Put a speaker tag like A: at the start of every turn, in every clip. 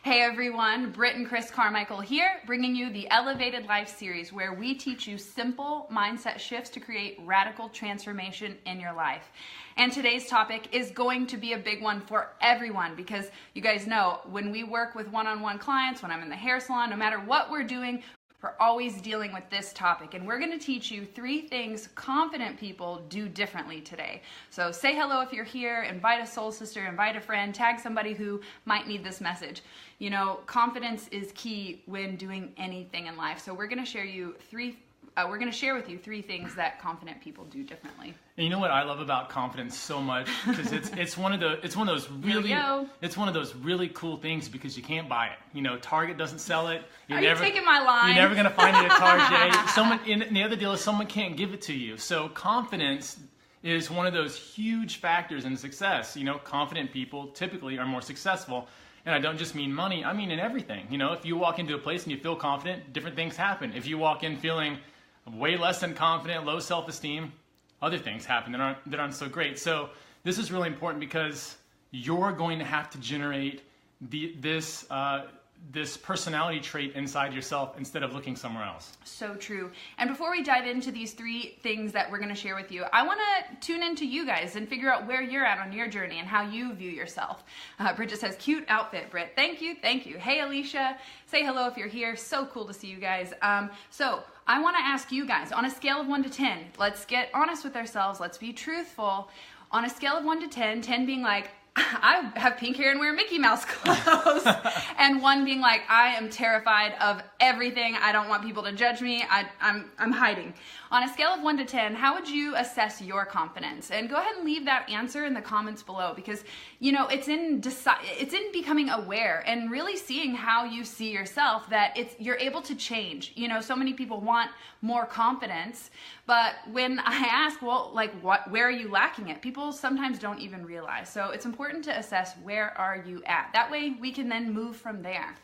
A: Hey everyone, Britt and Chris Carmichael here, bringing you the Elevated Life series where we teach you simple mindset shifts to create radical transformation in your life. And today's topic is going to be a big one for everyone because you guys know when we work with one-on-one clients, when I'm in the hair salon, no matter what we're doing, we're always dealing with this topic, and we're going to teach you 3 things confident people do differently today. So say hello if you're here, invite a soul sister, invite a friend, tag somebody who might need this message. You know, confidence is key when doing anything in life. So we're going to share with you 3 things that confident people do differently.
B: And you know what I love about confidence so much, because it's one of those really cool things because you can't buy it. You know, Target doesn't sell it.
A: Are you taking my line?
B: You're never gonna find it at Target. And the other deal is someone can't give it to you. So confidence is one of those huge factors in success. You know, confident people typically are more successful. And I don't just mean money, I mean in everything. You know, if you walk into a place and you feel confident, different things happen. If you walk in feeling way less than confident, low self-esteem, other things happen that aren't so great. So this is really important because you're going to have to generate this personality trait inside yourself instead of looking somewhere else. So true.
A: And before we dive into these 3 things that we're going to share with you, I want to tune into you guys and figure out where you're at on your journey and how you view yourself. Bridget says, cute outfit, Britt. Thank you. Thank you. Hey, Alicia. Say hello if you're here. So cool to see you guys. So I want to ask you guys, on a scale of 1 to 10, let's get honest with ourselves. Let's be truthful. On a scale of 1 to 10, 10 being like, I have pink hair and wear Mickey Mouse clothes, and 1 being like, I am terrified of everything. I don't want people to judge me. I'm hiding. On a scale of 1 to 10, how would you assess your confidence? And go ahead and leave that answer in the comments below because, you know, it's in becoming aware and really seeing how you see yourself that you're able to change. You know, so many people want more confidence, but when I ask, well, like where are you lacking it? People sometimes don't even realize. So it's important to assess where are you at. That way we can then move from there.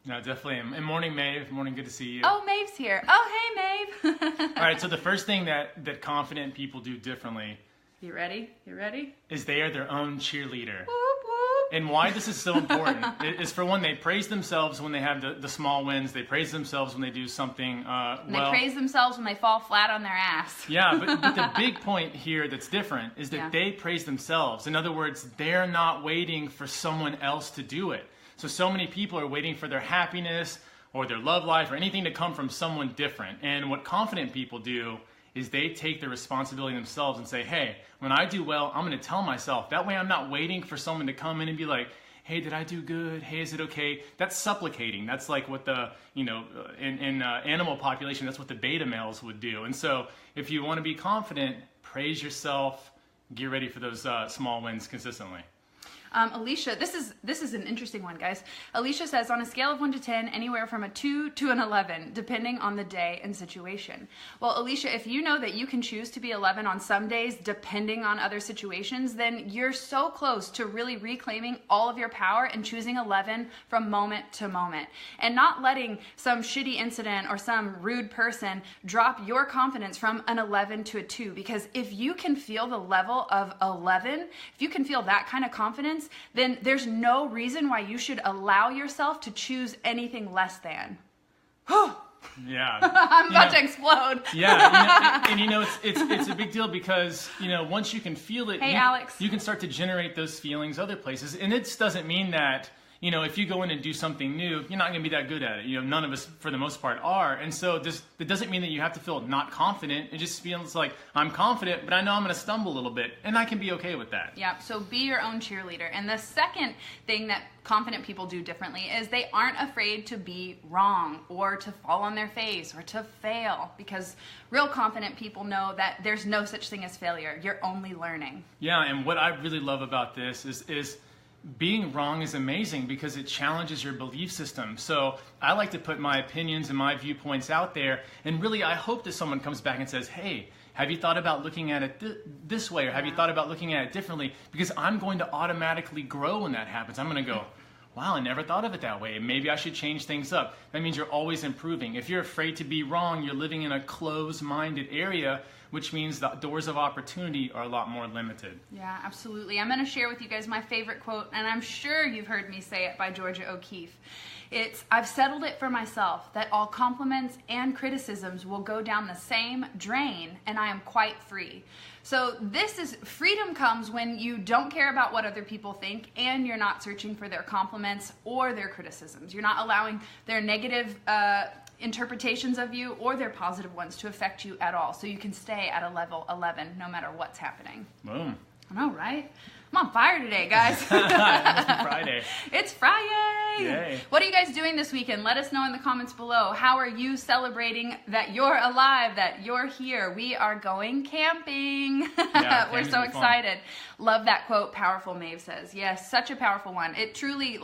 B: No, definitely. And morning, Maeve. Morning, good to see you.
A: Oh, Maeve's here. Oh, hey, Maeve.
B: All right, so the first thing that confident people do differently.
A: You ready? You ready?
B: Is they are their own cheerleader.
A: Whoop, whoop.
B: And why this is so important is for one, they praise themselves when they have the small wins. They praise themselves when they do something well.
A: They praise themselves when they fall flat on their ass.
B: Yeah, but the big point here that's different is that they praise themselves. In other words, they're not waiting for someone else to do it. So many people are waiting for their happiness or their love life or anything to come from someone different. And what confident people do is they take the responsibility themselves and say, hey, when I do well, I'm going to tell myself. That way I'm not waiting for someone to come in and be like, hey, did I do good? Hey, is it okay? That's supplicating. That's like what the, you know, in animal population, that's what the beta males would do. And so if you want to be confident, praise yourself, get ready for those small wins consistently.
A: Alicia, this is an interesting one, guys. Alicia says, on a scale of 1 to 10, anywhere from a 2 to an 11, depending on the day and situation. Well, Alicia, if you know that you can choose to be 11 on some days, depending on other situations, then you're so close to really reclaiming all of your power and choosing 11 from moment to moment. And not letting some shitty incident or some rude person drop your confidence from an 11 to a 2. Because if you can feel the level of 11, if you can feel that kind of confidence, then there's no reason why you should allow yourself to choose anything less than.
B: Yeah.
A: I'm about to explode.
B: Yeah. And you know, it's a big deal because, you know, once you can feel it,
A: hey, Alex,
B: you can start to generate those feelings other places. And it doesn't mean that, you know, if you go in and do something new, you're not going to be that good at it. You know, none of us, for the most part, are. And so it doesn't mean that you have to feel not confident. It just feels like, I'm confident, but I know I'm going to stumble a little bit. And I can be okay with that.
A: Yeah, so be your own cheerleader. And the second thing that confident people do differently is they aren't afraid to be wrong or to fall on their face or to fail. Because real confident people know that there's no such thing as failure. You're only learning.
B: Yeah, and what I really love about this is being wrong is amazing because it challenges your belief system. So I like to put my opinions and my viewpoints out there, and really I hope that someone comes back and says, hey, have you thought about looking at it this way, or have you thought about looking at it differently? Because I'm going to automatically grow when that happens. I'm going to go, wow, I never thought of it that way. Maybe I should change things up. That means you're always improving. If you're afraid to be wrong, you're living in a closed-minded area which means the doors of opportunity are a lot more limited.
A: Yeah, absolutely. I'm going to share with you guys my favorite quote, and I'm sure you've heard me say it, by Georgia O'Keeffe. It's, "I've settled it for myself that all compliments and criticisms will go down the same drain, and I am quite free." So this is, freedom comes when you don't care about what other people think, and you're not searching for their compliments or their criticisms. You're not allowing their negative interpretations of you or their positive ones to affect you at all. So you can stay at a level 11 no matter what's happening.
B: Boom.
A: I know, right? I'm on fire today, guys.
B: It must be Friday.
A: It's Friday.
B: Yay.
A: What are you guys doing this weekend? Let us know in the comments below. How are you celebrating that you're alive, that you're here? We are going camping.
B: Yeah,
A: we're so excited. Love that quote, powerful, Maeve says. Yes, such a powerful one. It truly,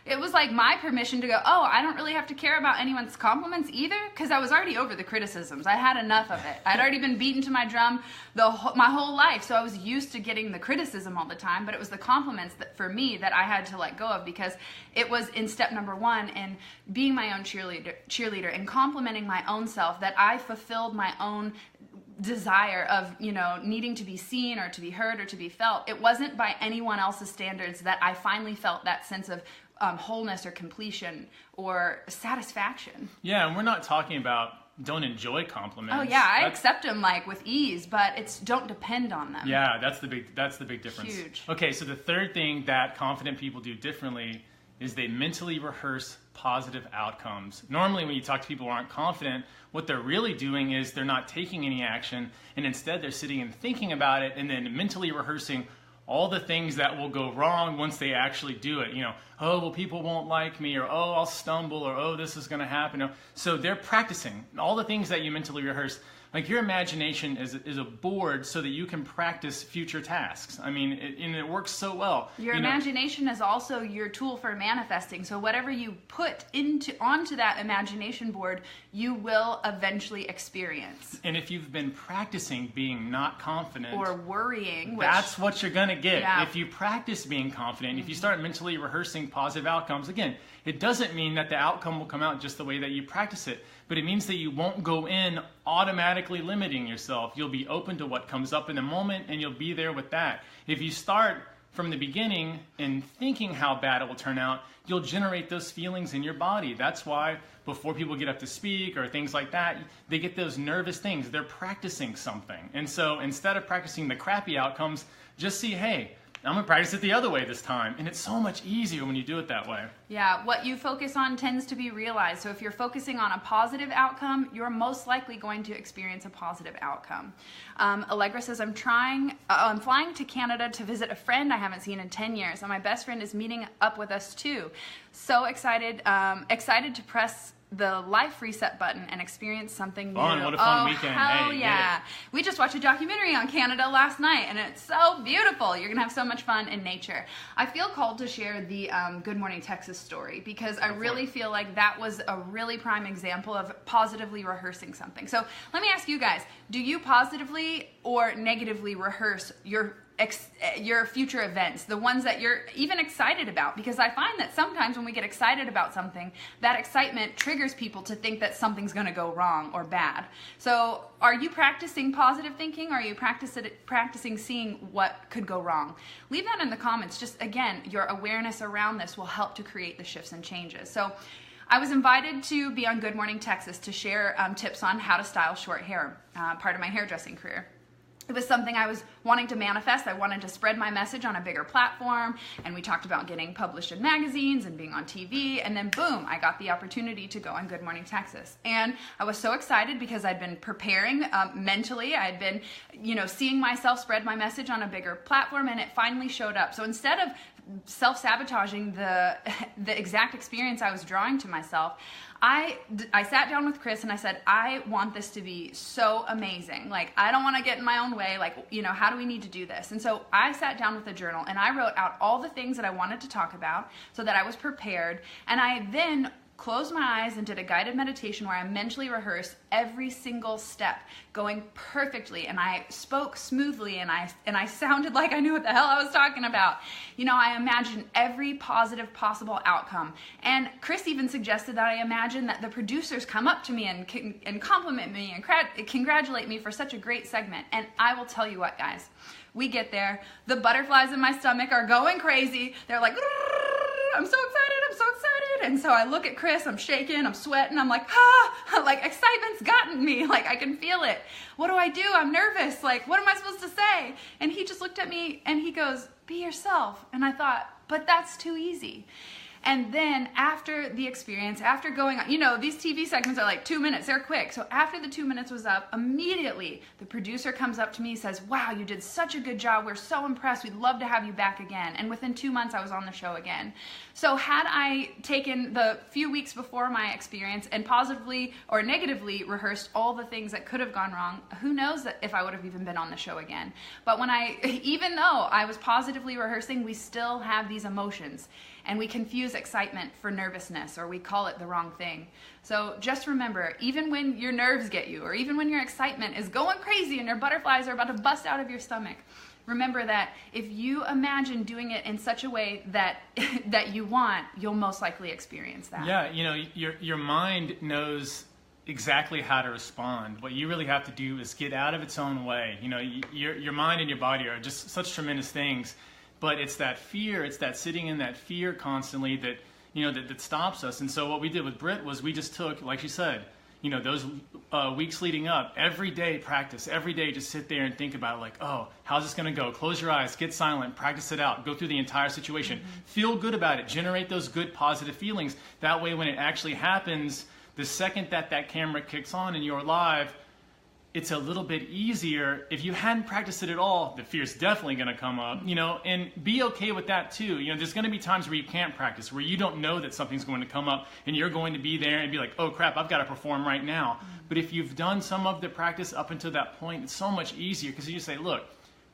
A: it was like my permission to go, oh, I don't really have to care about anyone's compliments either, because I was already over the criticisms. I had enough of it. I'd already been beaten to my drum my whole life, so I was used to getting the criticism all the time, but it was the compliments that, for me, that I had to let go of, because it was in step number 1 in being my own cheerleader and complimenting my own self, that I fulfilled my own desire of, needing to be seen or to be heard or to be felt. It wasn't by anyone else's standards that I finally felt that sense of wholeness or completion or satisfaction.
B: Yeah, and we're not talking about don't enjoy compliments.
A: Oh yeah, I accept them with ease, but it's don't depend on them.
B: Yeah, that's the big difference.
A: Huge.
B: Okay, so the third thing that confident people do differently is they mentally rehearse positive outcomes. Normally when you talk to people who aren't confident, what they're really doing is they're not taking any action, and instead they're sitting and thinking about it and then mentally rehearsing all the things that will go wrong once they actually do it. Oh, well, people won't like me, or oh, I'll stumble, or oh, this is going to happen. So they're practicing all the things that you mentally rehearse. Your imagination is a board so that you can practice future tasks. And it works so well.
A: Your imagination is also your tool for manifesting. So whatever you put onto that imagination board, you will eventually experience.
B: And if you've been practicing being not confident
A: or worrying,
B: that's what you're going to get.
A: Yeah.
B: If you practice being confident, if you start mentally rehearsing positive outcomes, again, it doesn't mean that the outcome will come out just the way that you practice it, but it means that you won't go in automatically limiting yourself. You'll be open to what comes up in the moment, and you'll be there with that. If you start from the beginning and thinking how bad it will turn out, you'll generate those feelings in your body. That's why before people get up to speak or things like that, they get those nervous things. They're practicing something. And so instead of practicing the crappy outcomes, just see, hey, I'm going to practice it the other way this time. And it's so much easier when you do it that way.
A: Yeah, what you focus on tends to be realized. So if you're focusing on a positive outcome, you're most likely going to experience a positive outcome. Allegra says, I'm flying to Canada to visit a friend I haven't seen in 10 years. And my best friend is meeting up with us too. So excited to press the life reset button and experience something new.
B: Fun, what a fun weekend.
A: Hell
B: hey,
A: yeah. We just watched a documentary on Canada last night, and it's so beautiful. You're going to have so much fun in nature. I feel called to share the Good Morning Texas story, because I really feel like that was a really prime example of positively rehearsing something. So let me ask you guys, do you positively or negatively rehearse your future events, the ones that you're even excited about? Because I find that sometimes when we get excited about something, that excitement triggers people to think that something's going to go wrong or bad. So are you practicing positive thinking, or are you practicing seeing what could go wrong? Leave that in the comments. Just again, your awareness around this will help to create the shifts and changes. So I was invited to be on Good Morning Texas to share tips on how to style short hair, part of my hairdressing career. It was something I was wanting to manifest. I wanted to spread my message on a bigger platform, and we talked about getting published in magazines and being on TV, and then boom, I got the opportunity to go on Good Morning Texas. And I was so excited because I'd been preparing mentally. I'd been, seeing myself spread my message on a bigger platform, and it finally showed up. So instead of self-sabotaging the exact experience I was drawing to myself, I sat down with Chris and I said, I want this to be so amazing. I don't want to get in my own way. How do we need to do this? And so I sat down with a journal and I wrote out all the things that I wanted to talk about so that I was prepared. And I then closed my eyes and did a guided meditation where I mentally rehearsed every single step going perfectly, and I spoke smoothly, and I sounded like I knew what the hell I was talking about. You know, I imagined every positive possible outcome. And Chris even suggested that I imagine that the producers come up to me and compliment me and congratulate me for such a great segment. And I will tell you what, guys, we get there, the butterflies in my stomach are going crazy. They're like, I'm so excited, I'm so excited. And so I look at Chris, I'm shaking, I'm sweating, I'm like, ah, like excitement's gotten me, like I can feel it. What do I do? I'm nervous, like what am I supposed to say? And he just looked at me and he goes, be yourself. And I thought, but that's too easy. And then after the experience, after going on, you know, these TV segments are like 2 minutes, they're quick. So after the 2 minutes was up, immediately the producer comes up to me, says, wow, you did such a good job. We're so impressed. We'd love to have you back again. And within 2 months, I was on the show again. So had I taken the few weeks before my experience and positively or negatively rehearsed all the things that could have gone wrong, who knows if I would have even been on the show again. But even though I was positively rehearsing, we still have these emotions. And we confuse excitement for nervousness, or we call it the wrong thing. So just remember, even when your nerves get you, or even when your excitement is going crazy and your butterflies are about to bust out of your stomach, remember that if you imagine doing it in such a way that that you want, you'll most likely experience that.
B: Yeah, you know, your mind knows exactly how to respond. What you really have to do is get out of its own way. You know, your mind and your body are just such tremendous things. But it's that fear, it's that sitting in that fear constantly that, you know, that stops us. And so what we did with Britt was we just took, like she said, you know, those weeks leading up, every day practice, every day just sit there and think about like, oh, how's this going to go? Close your eyes, get silent, practice it out, go through the entire situation. Mm-hmm. Feel good about it, generate those good positive feelings. That way when it actually happens, the second that camera kicks on and you're live, it's a little bit easier. If you hadn't practiced it at all, the fear's definitely going to come up, you know, and be okay with that too. You know, there's going to be times where you can't practice, where you don't know that something's going to come up and you're going to be there and be like, oh crap, I've got to perform right now. But if you've done some of the practice up until that point, it's so much easier because you just say, look,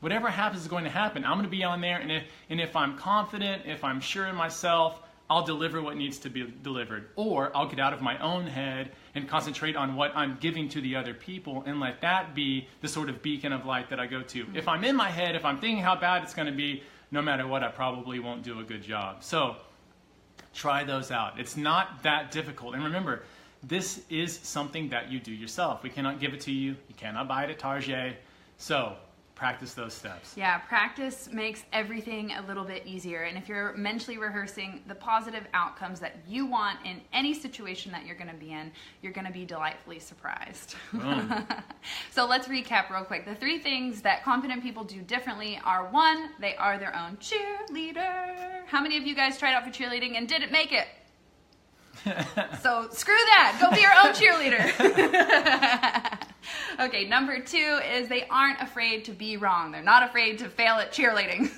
B: whatever happens is going to happen. I'm going to be on there, and if I'm confident, if I'm sure in myself, I'll deliver what needs to be delivered. Or I'll get out of my own head and concentrate on what I'm giving to the other people and let that be the sort of beacon of light that I go to. If I'm in my head, if I'm thinking how bad it's going to be, no matter what, I probably won't do a good job. So try those out. It's not that difficult. And remember, this is something that you do yourself. We cannot give it to you. You cannot buy it at Target. So practice those steps.
A: Yeah, practice makes everything a little bit easier. And if you're mentally rehearsing the positive outcomes that you want in any situation that you're going to be in, you're going to be delightfully surprised. So let's recap real quick. The 3 things that confident people do differently are: 1, they are their own cheerleader. How many of you guys tried out for cheerleading and didn't make it? So screw that. Go be your own cheerleader. Okay, number 2 is they aren't afraid to be wrong. They're not afraid to fail at cheerleading.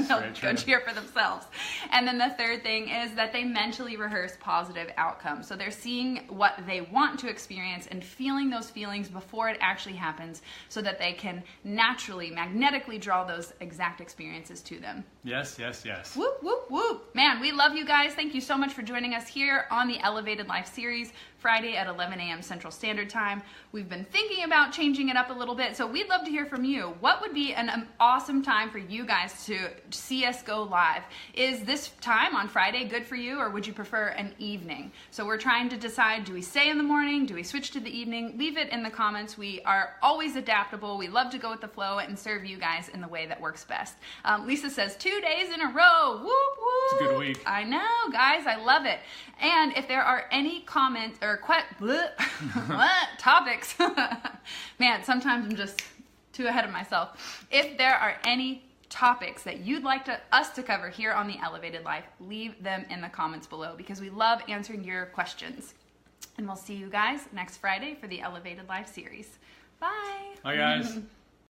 A: They'll go cheer for themselves. And then the 3rd thing is that they mentally rehearse positive outcomes. So they're seeing what they want to experience and feeling those feelings before it actually happens so that they can naturally, magnetically draw those exact experiences to them.
B: Yes, yes, yes.
A: Whoop, whoop, whoop. Man, we love you guys. Thank you so much for joining us here on the Elevated Life series, Friday at 11 a.m. Central Standard Time. We've been thinking about changing it up a little bit, so we'd love to hear from you. What would be an awesome time for you guys to see us go live? Is this time on Friday good for you, or would you prefer an evening? So we're trying to decide, do we stay in the morning? Do we switch to the evening? Leave it in the comments. We are always adaptable. We love to go with the flow and serve you guys in the way that works best. Lisa says 2 days in a row. Whoop, whoop.
B: It's a good week.
A: I know, guys. I love it. And if there are any comments or topics, man, sometimes I'm just too ahead of myself. If there are any topics that you'd like us to cover here on the Elevated Life, leave them in the comments below because we love answering your questions. And we'll see you guys next Friday for the Elevated Life series. Bye.
B: Bye, guys.